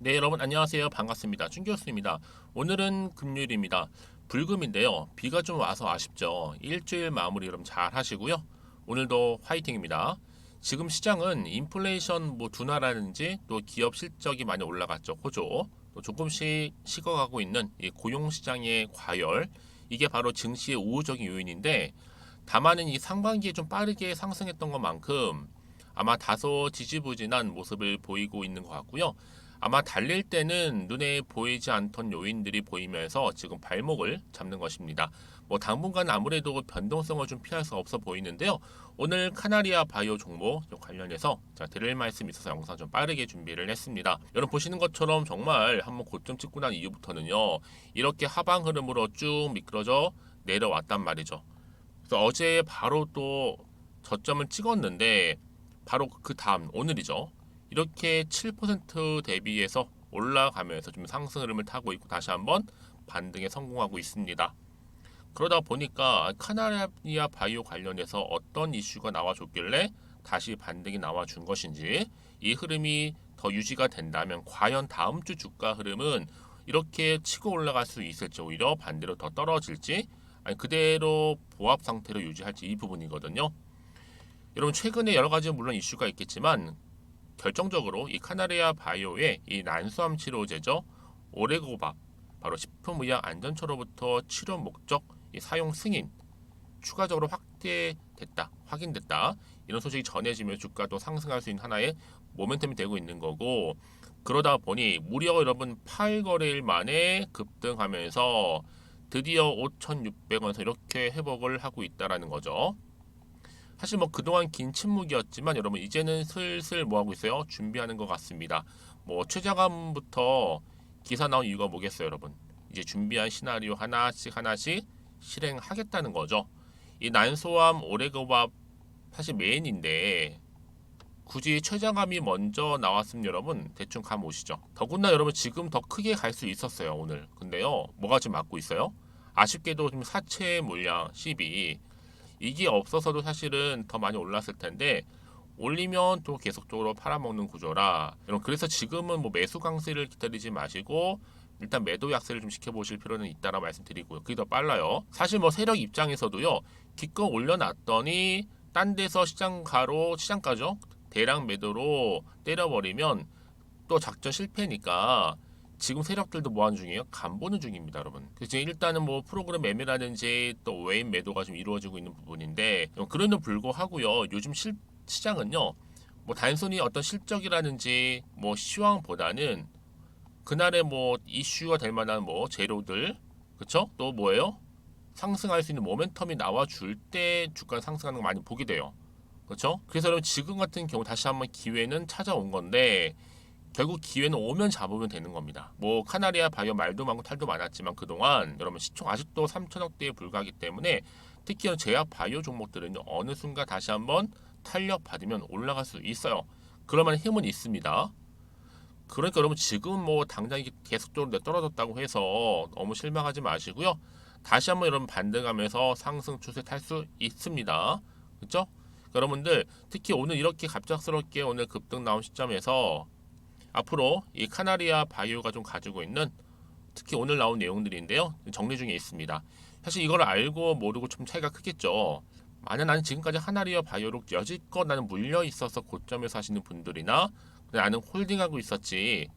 네, 여러분 안녕하세요. 반갑습니다. 준교수입니다. 오늘은 금요일입니다. 불금인데요. 비가 좀 와서 아쉽죠. 일주일 마무리 여러분 잘 하시고요. 오늘도 화이팅입니다. 지금 시장은 인플레이션 둔화라든지 또 기업 실적이 많이 올라갔죠. 호조. 또 조금씩 식어가고 있는 이 고용 시장의 과열. 이게 바로 증시의 우호적인 요인인데 다만은 이 상반기에 좀 빠르게 상승했던 것만큼 아마 다소 지지부진한 모습을 보이고 있는 것 같고요. 아마 달릴 때는 눈에 보이지 않던 요인들이 보이면서 지금 발목을 잡는 것입니다. 당분간 아무래도 변동성을 좀 피할 수 없어 보이는데요. 오늘 카나리아 바이오 종목 관련해서 드릴 말씀이 있어서 영상 좀 빠르게 준비를 했습니다. 여러분 보시는 것처럼 정말 한번 고점 찍고 난 이후부터는요. 이렇게 하방 흐름으로 쭉 미끄러져 내려왔단 말이죠. 그래서 어제 바로 또 저점을 찍었는데 바로 그 다음 오늘이죠. 이렇게 7% 대비해서 올라가면서 좀 상승 흐름을 타고 있고 다시 한번 반등에 성공하고 있습니다. 그러다 보니까 카나리아 바이오 관련해서 어떤 이슈가 나와줬길래 다시 반등이 나와준 것인지 이 흐름이 더 유지가 된다면 과연 다음 주 주가 흐름은 이렇게 치고 올라갈 수 있을지 오히려 반대로 더 떨어질지 아니 그대로 보합 상태로 유지할지 이 부분이거든요. 여러분 최근에 여러 가지 물론 이슈가 있겠지만 결정적으로 이 카나리아 바이오의 이 난수암 치료제죠. 오레고밥 바로 식품의약 안전처로부터 치료 목적 이 사용 승인 추가적으로 확대됐다, 확인됐다. 이런 소식이 전해지면 주가도 상승할 수 있는 하나의 모멘텀이 되고 있는 거고 그러다 보니 무려 여러분 8거래일 만에 급등하면서 드디어 5,600원에서 이렇게 회복을 하고 있다라는 거죠. 사실 그동안 긴 침묵이었지만 여러분 이제는 슬슬 뭐 하고 있어요? 준비하는 것 같습니다. 최저감부터 기사 나온 이유가 뭐겠어요, 여러분? 이제 준비한 시나리오 하나씩 하나씩 실행하겠다는 거죠. 이 난소암 오레고밥 사실 메인인데 굳이 최저감이 먼저 나왔으면 여러분 대충 감 오시죠. 더군다나 여러분 지금 더 크게 갈 수 있었어요, 오늘. 근데요, 뭐가 지금 맞고 있어요? 아쉽게도 지금 사채 물량 12 이게 없어서도 사실은 더 많이 올랐을 텐데 올리면 또 계속적으로 팔아먹는 구조라 여러분 그래서 지금은 매수 강세를 기다리지 마시고 일단 매도 약세를 좀 시켜보실 필요는 있다라 말씀드리고요. 그게 더 빨라요. 사실 세력 입장에서도요. 기껏 올려놨더니 딴 데서 시장가죠. 대량 매도로 때려버리면 또 작전 실패니까 지금 세력들도 뭐 하는 중이에요? 간 보는 중입니다, 여러분. 그래서 일단은 프로그램 매매라든지 또 외인 매도가 좀 이루어지고 있는 부분인데 그럼에도 불구하고요. 요즘 시장은요. 단순히 어떤 실적이라든지 시황보다는 그날의 이슈가 될 만한 재료들 그쵸? 또 뭐예요? 상승할 수 있는 모멘텀이 나와줄 때 주가 상승하는 거 많이 보게 돼요. 그렇죠? 그래서 여러분 지금 같은 경우 다시 한번 기회는 찾아온 건데 결국 기회는 오면 잡으면 되는 겁니다. 카나리아 바이오 말도 많고 탈도 많았지만 그동안 여러분 시총 아직도 3천억대에 불과하기 때문에 특히 제약 바이오 종목들은 어느 순간 다시 한번 탄력 받으면 올라갈 수 있어요. 그러면 힘은 있습니다. 그러니까 여러분 지금 당장 계속적으로 떨어졌다고 해서 너무 실망하지 마시고요. 다시 한번 여러분 반등하면서 상승 추세 탈 수 있습니다. 그렇죠? 여러분들 특히 오늘 이렇게 갑작스럽게 오늘 급등 나온 시점에서 앞으로 이 카나리아 바이오가 좀 가지고 있는 특히 오늘 나온 내용들인데요. 정리 중에 있습니다. 사실 이걸 알고 모르고 좀 차이가 크겠죠. 만약 나는 지금까지 하나리아 바이오로 여지껏 나는 물려 있어서 고점에서 하시는 분들이나 나는 홀딩하고 있었지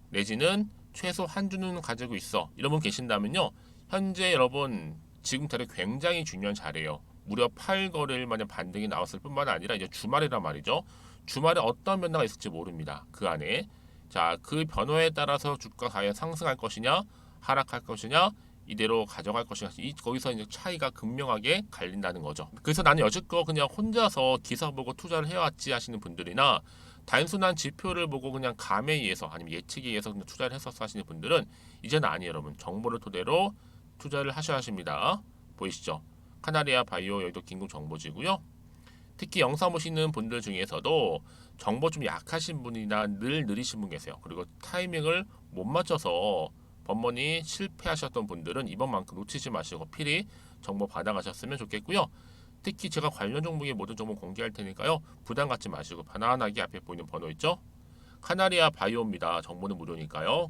내지는 최소 한 주는 가지고 있어 이런 분 계신다면요. 현재 여러분 지금 자리 굉장히 중요한 자리예요. 무려 8거래일 만에 반등이 나왔을 뿐만 아니라 이제 주말이란 말이죠. 주말에 어떤 변화가 있을지 모릅니다. 그 안에 자, 그 변화에 따라서 주가 과연 상승할 것이냐, 하락할 것이냐, 이대로 가져갈 것이냐, 거기서 이제 차이가 극명하게 갈린다는 거죠. 그래서 나는 여지껏 그냥 혼자서 기사 보고 투자를 해왔지 하시는 분들이나 단순한 지표를 보고 그냥 감에 의해서 아니면 예측에 의해서 그냥 투자를 했었어 하시는 분들은 이제는 아니에요, 여러분. 정보를 토대로 투자를 하셔야 하십니다. 보이시죠? 카나리아 바이오 여의도 긴급 정보지고요. 특히 영상 보시는 분들 중에서도 정보 좀 약하신 분이나 늘 느리신 분 계세요. 그리고 타이밍을 못 맞춰서 번번이 실패하셨던 분들은 이번만큼 놓치지 마시고 필히 정보 받아가셨으면 좋겠고요. 특히 제가 관련 종목의 모든 정보 공개할 테니까요. 부담 갖지 마시고 편안하게 앞에 보이는 번호 있죠? 카나리아 바이오입니다. 정보는 무료니까요.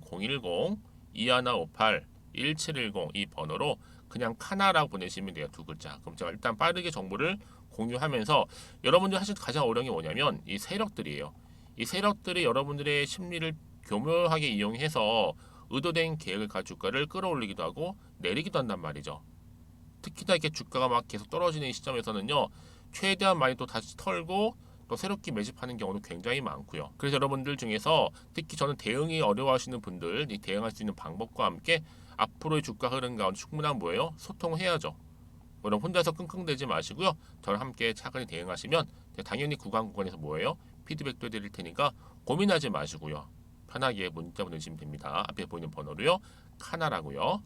010-2158-1710 이 번호로 그냥 카나라고 보내시면 돼요. 두 글자. 그럼 제가 일단 빠르게 정보를 공유하면서 여러분들 사실 가장 어려운 게 뭐냐면 이 세력들이에요. 이 세력들이 여러분들의 심리를 교묘하게 이용해서 의도된 계획을 가지고 주가를 끌어올리기도 하고 내리기도 한단 말이죠. 특히나 이렇게 주가가 막 계속 떨어지는 시점에서는요, 최대한 많이 또 다시 털고 또 새롭게 매집하는 경우도 굉장히 많고요. 그래서 여러분들 중에서 특히 저는 대응이 어려워하시는 분들, 이 대응할 수 있는 방법과 함께 앞으로의 주가 흐름 가운데 충분한 뭐예요? 소통해야죠. 여러분 혼자서 끙끙대지 마시고요. 저랑 함께 차근히 대응하시면 당연히 구간에서 뭐예요? 피드백도 해드릴 테니까 고민하지 마시고요. 편하게 문자 보내주시면 됩니다. 앞에 보이는 번호로요. 카나라고요.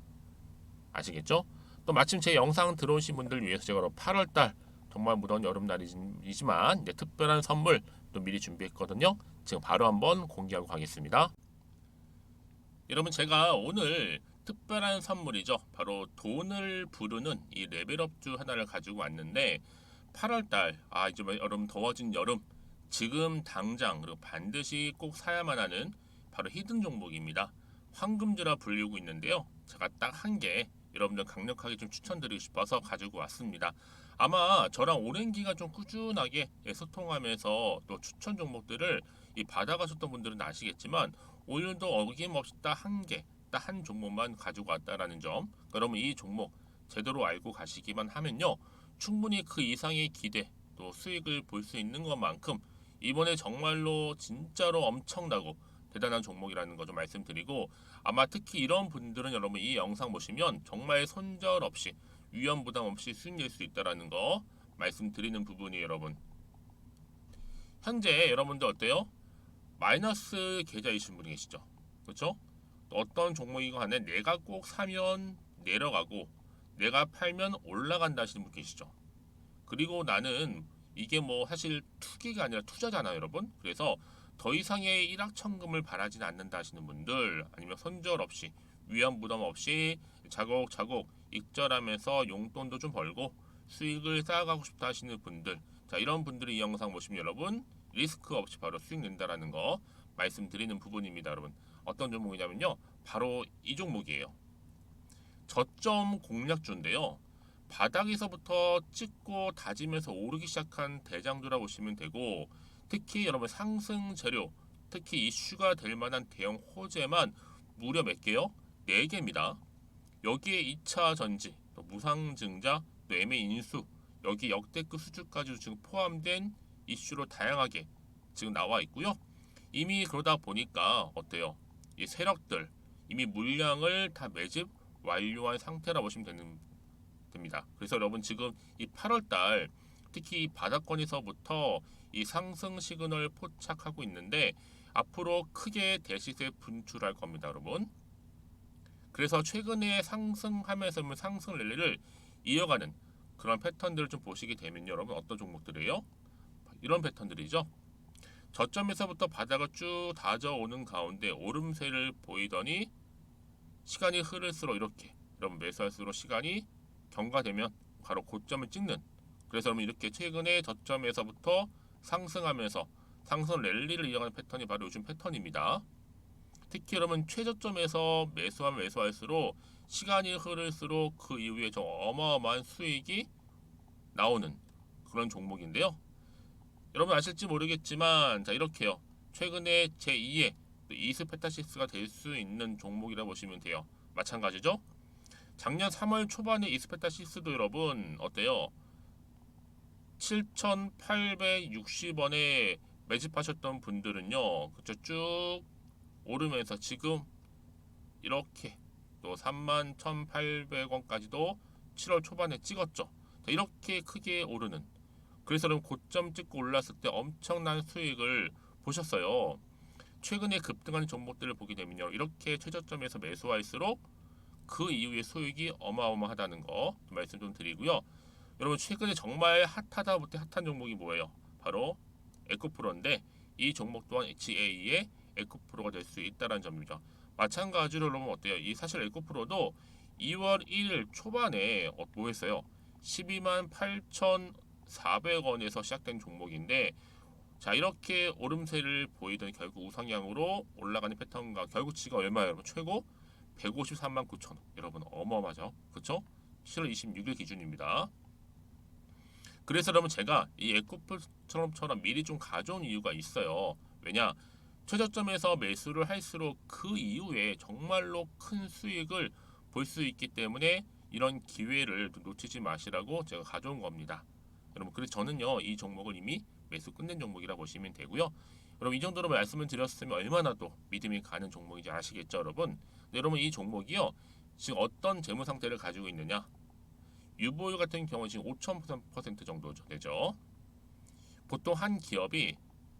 아시겠죠? 또 마침 제 영상 들어오신 분들 위해서 제가 8월달 정말 무더운 여름날이지만 이제 특별한 선물 또 미리 준비했거든요. 지금 바로 한번 공개하고 가겠습니다. 여러분 제가 오늘 특별한 선물이죠. 바로 돈을 부르는 이 레벨업주 하나를 가지고 왔는데 8월달 이제 여름 더워진 여름 지금 당장 그리고 반드시 꼭 사야만 하는 바로 히든 종목입니다. 황금주라 불리고 있는데요. 제가 딱 한 개 여러분들 강력하게 좀 추천드리고 싶어서 가지고 왔습니다. 아마 저랑 오랜 기간 좀 꾸준하게 소통하면서 또 추천 종목들을 받아가셨던 분들은 아시겠지만 오늘도 어김없이 딱 한 개, 딱 한 종목만 가지고 왔다라는 점. 그러면 이 종목 제대로 알고 가시기만 하면요, 충분히 그 이상의 기대 또 수익을 볼 수 있는 것만큼 이번에 정말로 진짜로 엄청나고 대단한 종목이라는 거 좀 말씀드리고, 아마 특히 이런 분들은 여러분 이 영상 보시면 정말 손절 없이 위험 부담 없이 수익 낼 수 있다라는 거 말씀드리는 부분이 여러분. 현재 여러분들 어때요? 마이너스 계좌이신 분이 계시죠? 그렇죠? 어떤 종목이건 간에 내가 꼭 사면 내려가고 내가 팔면 올라간다 하시는 분 계시죠? 그리고 나는 이게 뭐 사실 투기가 아니라 투자잖아요, 여러분. 그래서 더 이상의 일확천금을 바라진 않는다 하시는 분들, 아니면 손절 없이 위험 부담 없이 자곡자곡 익절하면서 용돈도 좀 벌고 수익을 쌓아가고 싶다 하시는 분들, 자 이런 분들이 이 영상 보시면 여러분 리스크 없이 바로 수익 낸다라는 거 말씀드리는 부분입니다. 여러분 어떤 종목이냐면요, 바로 이 종목이에요. 저점 공략주인데요, 바닥에서부터 찍고 다지면서 오르기 시작한 대장주라 보시면 되고, 특히 여러분 상승 재료, 특히 이슈가 될 만한 대형 호재만 무려 몇 개요? 4개입니다. 여기에 2차 전지, 또 무상증자, 또 매매 인수, 여기 역대급 수주까지 지금 포함된 이슈로 다양하게 지금 나와 있고요. 이미 그러다 보니까 어때요? 이 세력들 이미 물량을 다 매집 완료한 상태라 보시면 됩니다. 그래서 여러분 지금 이 8월달 특히 이 바닥권에서부터 이 상승 시그널 포착하고 있는데 앞으로 크게 대시세 분출할 겁니다, 여러분. 그래서 최근에 상승하면서 상승 랠리를 이어가는 그런 패턴들을 좀 보시게 되면 여러분 어떤 종목들이에요? 이런 패턴들이죠. 저점에서부터 바닥을 쭉 다져오는 가운데 오름세를 보이더니 시간이 흐를수록 이렇게 여러분 매수할수록 시간이 경과되면 바로 고점을 찍는, 그래서 여러분 이렇게 최근에 저점에서부터 상승하면서 상승 랠리를 이어가는 패턴이 바로 요즘 패턴입니다. 특히 여러분 최저점에서 매수하면 매수할수록 시간이 흐를수록 그 이후에 좀 어마어마한 수익이 나오는 그런 종목인데요. 여러분 아실지 모르겠지만 자 이렇게요, 최근에 제2의 이스페타시스가 될 수 있는 종목이라 보시면 돼요. 마찬가지죠. 작년 3월 초반에 이스페타시스도 여러분 어때요? 7,860원에 매집하셨던 분들은요, 그쵸, 쭉 오르면서 지금 이렇게 또 31,800원까지도 7월 초반에 찍었죠. 자, 이렇게 크게 오르는, 그래서 그럼 고점 찍고 올랐을 때 엄청난 수익을 보셨어요. 최근에 급등하는 종목들을 보게 되면요, 이렇게 최저점에서 매수할수록 그 이후에 수익이 어마어마하다는 거 말씀 좀 드리고요. 여러분 최근에 정말 핫하다 못해 핫한 종목이 뭐예요? 바로 에코프로인데 이 종목 또한 HA의 에코프로가 될 수 있다는 점입니다. 마찬가지로 여러분 어때요? 이 사실 에코프로도 2월 1일 초반에 뭐 했어요? 128,400원에서 시작된 종목인데 자, 이렇게 오름세를 보이던 결국 우상향으로 올라가는 패턴과 결국치가 얼마예요, 여러분? 최고 153만 9천 원. 여러분 어마어마하죠, 그렇죠? 7월 26일 기준입니다. 그래서 여러분 제가 이 에코프처럼 미리 좀 가져온 이유가 있어요. 왜냐? 최저점에서 매수를 할수록 그 이후에 정말로 큰 수익을 볼 수 있기 때문에 이런 기회를 놓치지 마시라고 제가 가져온 겁니다. 여러분, 그래서 저는요 이 종목을 이미 매수 끝낸 종목이라 보시면 되고요. 여러분, 이 정도로 말씀을 드렸으면 얼마나 또 믿음이 가는 종목인지 아시겠죠, 여러분? 네, 여러분, 이 종목이요 지금 어떤 재무 상태를 가지고 있느냐? 유보율 같은 경우는 지금 5,000% 정도 되죠. 보통 한 기업이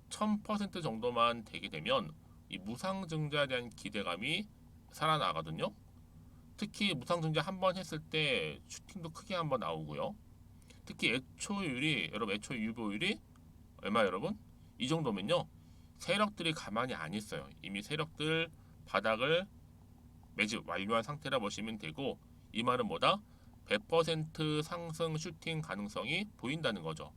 1000% 정도만 되게 되면 이 무상증자에 대한 기대감이 살아나거든요. 특히 무상증자 한 번 했을 때 슈팅도 크게 한번 나오고요. 특히 애초율이, 여러분 애초 유보율이 얼마, 여러분? 이 정도면요 세력들이 가만히 안 있어요. 이미 세력들 바닥을 매집 완료한 상태라 보시면 되고, 이 말은 뭐다? 100% 상승 슈팅 가능성이 보인다는 거죠.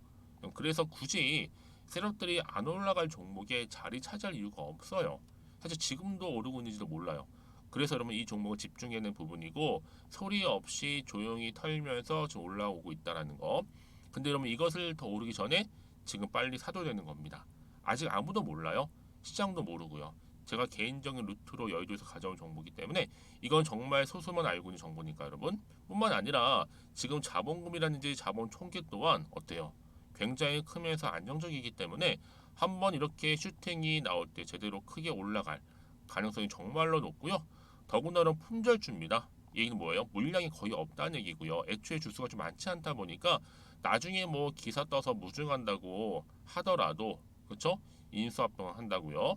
그래서 굳이 세력들이 안 올라갈 종목에 자리 차지할 이유가 없어요. 사실 지금도 오르고 있는지도 몰라요. 그래서 여러분 이 종목을 집중해야 하는 부분이고, 소리 없이 조용히 털면서 지금 올라오고 있다는 거. 근데 여러분 이것을 더 오르기 전에 지금 빨리 사도 되는 겁니다. 아직 아무도 몰라요. 시장도 모르고요. 제가 개인적인 루트로 여의도에서 가져온 정보이기 때문에 이건 정말 소수만 알고 있는 정보니까 여러분. 뿐만 아니라 지금 자본금이라든지 자본 총계 또한 어때요? 굉장히 크면서 안정적이기 때문에 한번 이렇게 슈팅이 나올 때 제대로 크게 올라갈 가능성이 정말로 높고요. 더군다나 품절주입니다. 이 얘기는 뭐예요? 물량이 거의 없다는 얘기고요. 애초에 주수가 좀 많지 않다 보니까 나중에 뭐 기사 떠서 무증한다고 하더라도, 그렇죠? 인수합병 한다고요.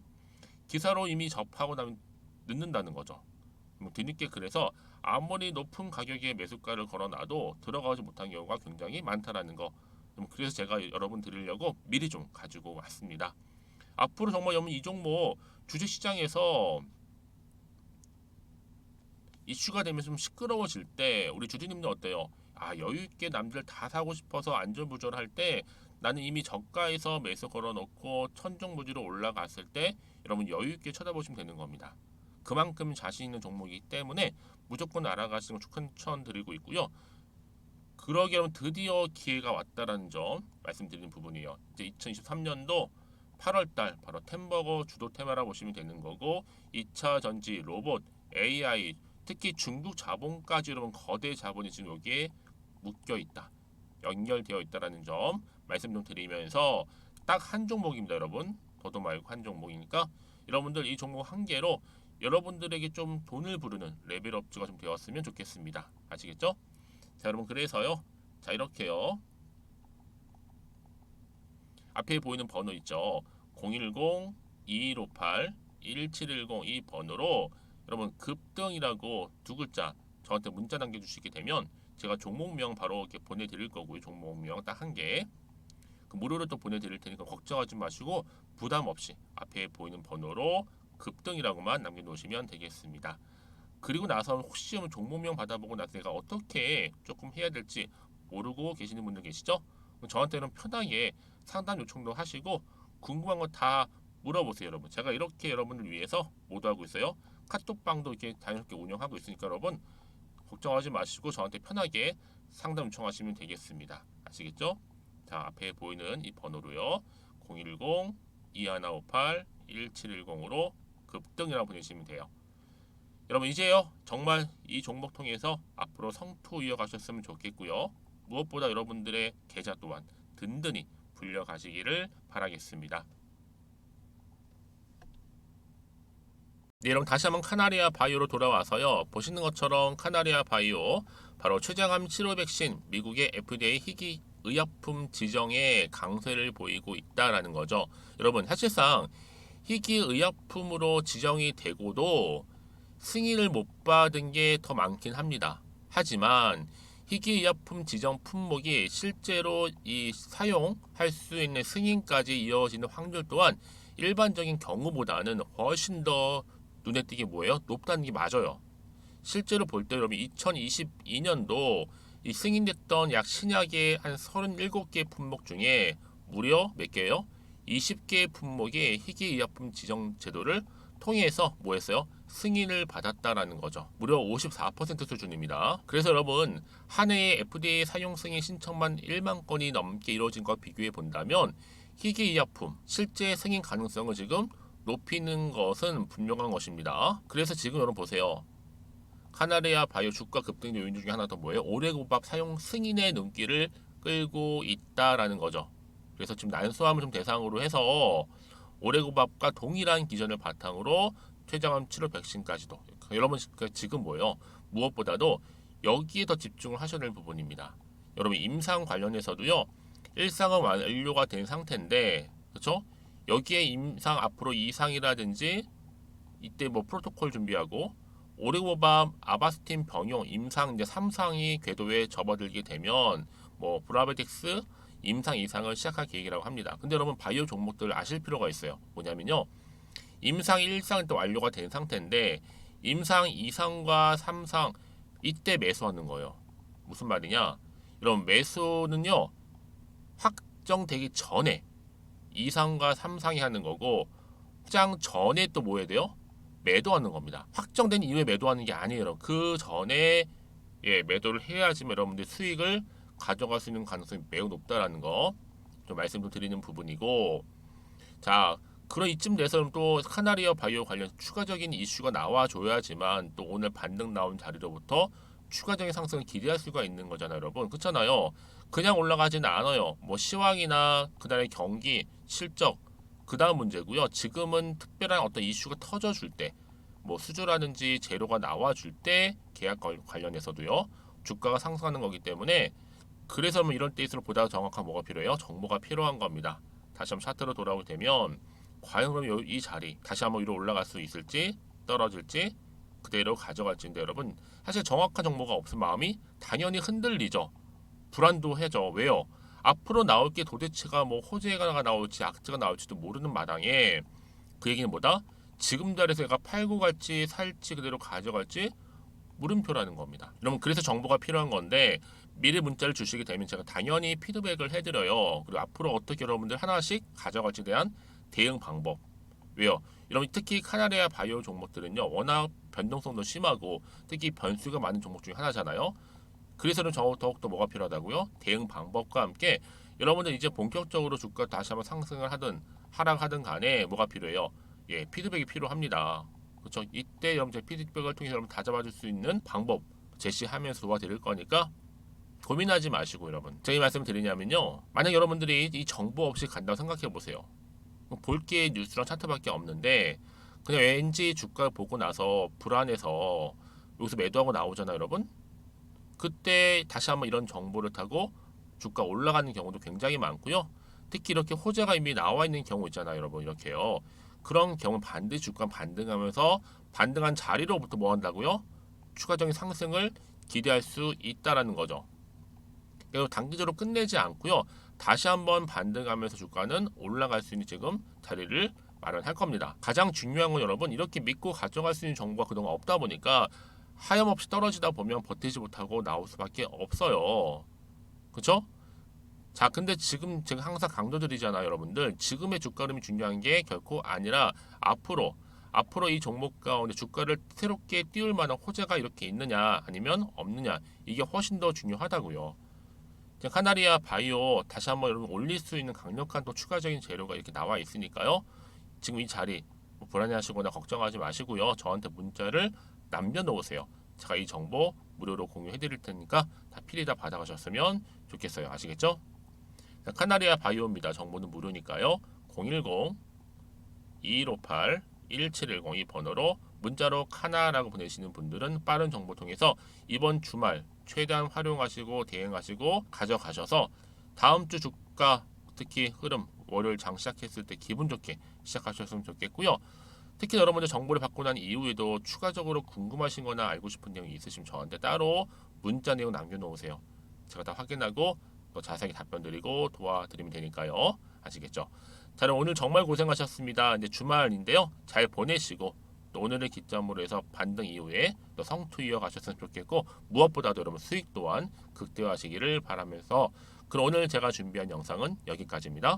기사로 이미 접하고 나면 늦는다는 거죠. 뒤늦게, 그래서 아무리 높은 가격에 매수가를 걸어놔도 들어가지 못한 경우가 굉장히 많다라는 거. 그래서 제가 여러분 드리려고 미리 좀 가지고 왔습니다. 앞으로 정말 여러분 이 종목 주식시장에서 이슈가 되면서 좀 시끄러워질 때 우리 주주님들 어때요? 아, 여유 있게 남들 다 사고 싶어서 안전부절할 때 나는 이미 저가에서 매수 걸어놓고 천정부지로 올라갔을 때 여러분 여유 있게 쳐다보시면 되는 겁니다. 그만큼 자신 있는 종목이기 때문에 무조건 알아가시는 걸 추천드리고 있고요. 그러기 여러분 드디어 기회가 왔다라는 점 말씀드리는 부분이에요. 이제 2023년도 8월달 바로 템버거 주도 테마라 보시면 되는 거고, 2차 전지, 로봇, AI, 특히 중국 자본까지 여러분 거대 자본이 지금 여기에 묶여 있다, 연결되어 있다라는 점 말씀 좀 드리면서 딱 한 종목입니다, 여러분. 더도 말고 한 종목이니까 여러분들 이 종목 한 개로 여러분들에게 좀 돈을 부르는 레벨업주가 좀 되었으면 좋겠습니다. 아시겠죠? 자, 여러분, 그래서요. 자, 이렇게요. 앞에 보이는 번호 있죠. 010-2158-1710 이 번호로 여러분 급등이라고 두 글자 저한테 문자 남겨주시게 되면 제가 종목명 바로 이렇게 보내드릴 거고요. 종목명 딱 한 개. 그 무료로 또 보내드릴 테니까 걱정하지 마시고 부담 없이 앞에 보이는 번호로 급등이라고만 남겨놓으시면 되겠습니다. 그리고 나서 혹시 종목명 받아보고 나서 내가 어떻게 조금 해야 될지 모르고 계시는 분들 계시죠? 저한테는 편하게 상담 요청도 하시고 궁금한 거 다 물어보세요, 여러분. 제가 이렇게 여러분을 위해서 모두하고 있어요. 카톡방도 이렇게 자연스럽게 운영하고 있으니까 여러분 걱정하지 마시고 저한테 편하게 상담 요청하시면 되겠습니다. 아시겠죠? 자, 앞에 보이는 이 번호로요. 010-2158-1710으로 급등이라고 보내시면 돼요. 여러분 이제요 정말 이 종목 통해서 앞으로 성투 이어가셨으면 좋겠고요. 무엇보다 여러분들의 계좌 또한 든든히 불려가시기를 바라겠습니다. 네, 여러분 다시 한번 카나리아 바이오로 돌아와서요. 보시는 것처럼 카나리아 바이오 바로 최장암 치료 백신 미국의 FDA 희귀 의약품 지정에 강세를 보이고 있다라는 거죠. 여러분 사실상 희귀 의약품으로 지정이 되고도 승인을 못 받은 게 더 많긴 합니다. 하지만 희귀의약품 지정 품목이 실제로 이 사용할 수 있는 승인까지 이어지는 확률 또한 일반적인 경우보다는 훨씬 더 눈에 띄게 뭐예요? 높다는 게 맞아요. 실제로 볼 때 여러분 2022년도 이 승인됐던 약 신약의 한 37개 품목 중에 무려 몇 개예요? 20개 품목의 희귀의약품 지정 제도를 통해서 뭐 했어요? 승인을 받았다라는 거죠. 무려 54% 수준입니다. 그래서 여러분 한 해에 FDA 사용 승인 신청만 1만 건이 넘게 이루어진 것과 비교해 본다면 희귀의약품 실제 승인 가능성을 지금 높이는 것은 분명한 것입니다. 그래서 지금 여러분 보세요. 카나리아 바이오 주가 급등 요인 중에 하나 더 뭐예요? 오래고밥 사용 승인의 눈길을 끌고 있다라는 거죠. 그래서 지금 난소암을 좀 대상으로 해서 오래고밥과 동일한 기전을 바탕으로 췌장암 치료 백신까지도 여러분 지금 뭐예요? 무엇보다도 여기에 더 집중을 하셔야 될 부분입니다. 여러분 임상 관련해서도요. 일상은 완료가 된 상태인데 그렇죠? 여기에 임상 앞으로 2상이라든지 이때 뭐 프로토콜 준비하고 오레고밤 아바스틴 병용 임상 이제 3상이 궤도에 접어들게 되면 뭐 브라베틱스 임상 2상을 시작할 계획이라고 합니다. 근데 여러분 바이오 종목들 아실 필요가 있어요. 뭐냐면요. 임상 1상은 또 완료가 된 상태인데 임상 2상과 3상 이때 매수하는 거예요. 무슨 말이냐? 여러분 매수는요. 확정되기 전에 2상과 3상이 하는 거고 확장 전에 또 뭐 해야 돼요? 매도하는 겁니다. 확정된 이후에 매도하는 게 아니에요. 여러분. 그 전에 매도를 해야지만 여러분들 수익을 가져갈 수 있는 가능성이 매우 높다라는 거 좀 말씀 좀 드리는 부분이고 자 그런 이쯤 돼서 또 카나리아 바이오 관련 추가적인 이슈가 나와줘야지만 또 오늘 반등 나온 자리로부터 추가적인 상승을 기대할 수가 있는 거잖아요 여러분 그렇잖아요 그냥 올라가지는 않아요 뭐 시황이나 그다음에 경기 실적 그 다음 문제고요 지금은 특별한 어떤 이슈가 터져줄 때 뭐 수주라든지 재료가 나와줄 때 계약 관련해서도요 주가가 상승하는 거기 때문에 그래서 뭐 이런 때일수록 보다 정확한 뭐가 필요해요? 정보가 필요한 겁니다. 다시 한번 차트로 돌아오게 되면 과연 그럼 이 자리 다시 한번 위로 올라갈 수 있을지 떨어질지 그대로 가져갈지인데 여러분 사실 정확한 정보가 없으면 마음이 당연히 흔들리죠. 불안도해져. 왜요? 앞으로 나올 게 도대체가 뭐 호재가 나올지 악재가 나올지도 모르는 마당에 그 얘기는 뭐다? 지금 자리에서 얘가 팔고 갈지 살지 그대로 가져갈지 물음표라는 겁니다. 여러분 그래서 정보가 필요한 건데 미리 문자를 주시게 되면 제가 당연히 피드백을 해드려요. 그리고 앞으로 어떻게 여러분들 하나씩 가져갈지에 대한 대응 방법. 왜요? 여러분 특히 카나리아 바이오 종목들은요 워낙 변동성도 심하고 특히 변수가 많은 종목 중에 하나잖아요. 그래서는 더욱더 뭐가 필요하다고요? 대응 방법과 함께 여러분들 이제 본격적으로 주가 다시 한번 상승을 하든 하락하든 간에 뭐가 필요해요? 피드백이 필요합니다. 그렇죠? 이때 여러분 제 피드백을 통해서 여러분 다 잡아줄 수 있는 방법 제시하면서 도와드릴 거니까 고민하지 마시고 여러분 제가 이 말씀을 드리냐면요 만약 여러분들이 이 정보 없이 간다고 생각해 보세요 볼 게 뉴스랑 차트밖에 없는데 그냥 왠지 주가를 보고 나서 불안해서 여기서 매도하고 나오잖아요 여러분 그때 다시 한번 이런 정보를 타고 주가 올라가는 경우도 굉장히 많고요 특히 이렇게 호재가 이미 나와 있는 경우 있잖아요 여러분 이렇게요 그런 경우 반드시 주가 반등하면서 반등한 자리로부터 뭐 한다고요 추가적인 상승을 기대할 수 있다라는 거죠 그리고 단기적으로 끝내지 않고요. 다시 한번 반등하면서 주가는 올라갈 수 있는 지금 자리를 마련할 겁니다. 가장 중요한 건 여러분 이렇게 믿고 가져갈 수 있는 정보가 그동안 없다 보니까 하염없이 떨어지다 보면 버티지 못하고 나올 수밖에 없어요. 그렇죠? 자, 근데 지금 제가 항상 강조드리잖아요, 여러분들. 지금의 주가 흐름이 중요한 게 결코 아니라 앞으로 이 종목 가운데 주가를 새롭게 띄울 만한 호재가 이렇게 있느냐 아니면 없느냐 이게 훨씬 더 중요하다고요. 카나리아 바이오 다시 한번 여러분 올릴 수 있는 강력한 또 추가적인 재료가 이렇게 나와 있으니까요. 지금 이 자리 뭐 불안해하시거나 걱정하지 마시고요. 저한테 문자를 남겨놓으세요. 제가 이 정보 무료로 공유해드릴 테니까 다 필히 다 받아가셨으면 좋겠어요. 아시겠죠? 카나리아 바이오입니다. 정보는 무료니까요. 010-2158-1710 이 번호로 문자로 카나라고 보내시는 분들은 빠른 정보 통해서 이번 주말 최대한 활용하시고 대응하시고 가져가셔서 다음 주 주가 특히 흐름 월요일 장 시작했을 때 기분 좋게 시작하셨으면 좋겠고요. 특히 여러분들 정보를 받고 난 이후에도 추가적으로 궁금하신 거나 알고 싶은 내용이 있으시면 저한테 따로 문자 내용 남겨놓으세요. 제가 다 확인하고 또 자세하게 답변 드리고 도와드리면 되니까요. 아시겠죠? 자, 그럼 오늘 정말 고생하셨습니다. 이제 주말인데요. 잘 보내시고 또 오늘을 기점으로 해서 반등 이후에 또 성투 이어가셨으면 좋겠고 무엇보다도 여러분 수익 또한 극대화하시기를 바라면서 그럼 오늘 제가 준비한 영상은 여기까지입니다.